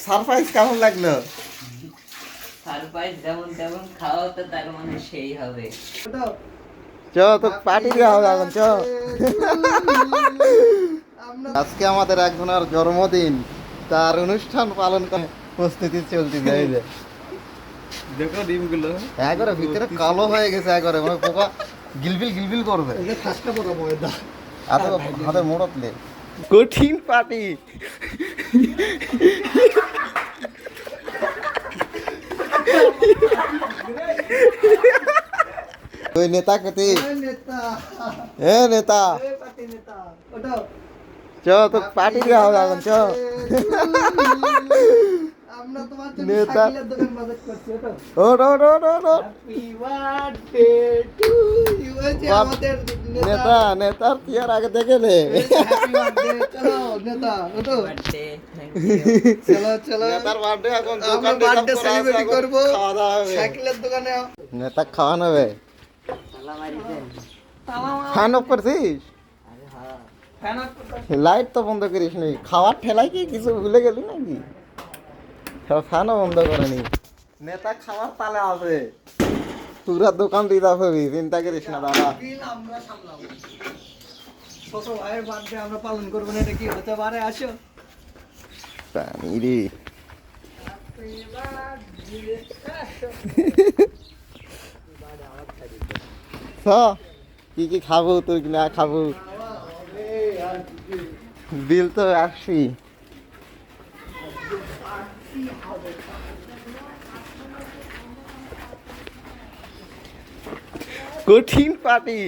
Surprise কেমন লাগলো? Surprise যেমন তেমন খাওয়া তো তার মানে সেই হবে। চ তো পার্টি দেওয়া হবে এখন চ। আজকে আমাদের একজনের জন্মদিন, তার অনুষ্ঠান পালন করে প্রস্তুতি চলতেছে। এই যে দেখো ডিমগুলো একবারে ভিতরে কালো হয়ে গেছে, একবারে মানে পোকা গিলবিল গিলবিল করবে। হাতে মোড়তলে কঠিন পার্টি। ওই নেতা কতি এ নেতা চ তো পার্টি দেওয়া হবে এখন চ। নেতা ওট ওট ওট ওট ওট। নেতা নেতার তিয়ার আগে দেখে নে। নেতার বার্থডে এখন বার্থডে সেলিব্রেট করব, খাওয়া দাওয়া হবে সাইকেলের দোকানে। নেতা খাওয়ানো হবে। ফ্যান অফ করছিস? লাইট তো বন্ধ করিস নি, খাওয়ার ঠেলাই কি কিছু ভুলে গেলি নাকি? ফ্যানও বন্ধ করেনি। নেতা খাওয়ার তালে আছে, পুরা দোকান দিতে হবে, চিন্তা করিস না দাদা। আমরা সামলাবো। ছোট ভাইয়ের বার্থডে আমরা পালন করবো না, এটা কি হতে পারে? আসো পানি রে। কি কি খাবো তুই না খাবো? বিল তো আসবি। কঠিন পার্টি।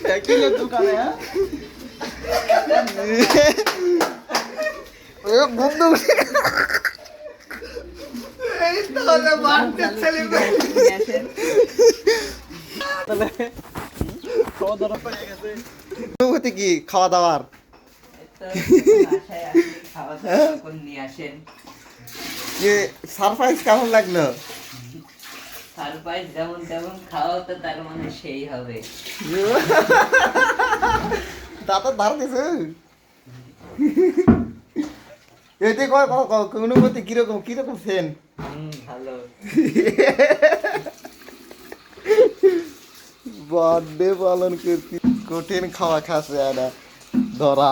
সাইকেলের দোকানে বন্ধু অনুভূতি কি খাওয়া দাওয়ার? সারপ্রাইজ কেমন লাগলো? সারপ্রাইজ যেমন তেমন খাওয়া তো তার মানে সেই হবে। দাঁতের ধার দিছে। এতে কয় অনুভূতি কিরকম কিরকম সেন? ভালো। বার্থডে পালন করছি, কঠিন খাওয়া খাচ্ছে ধরা।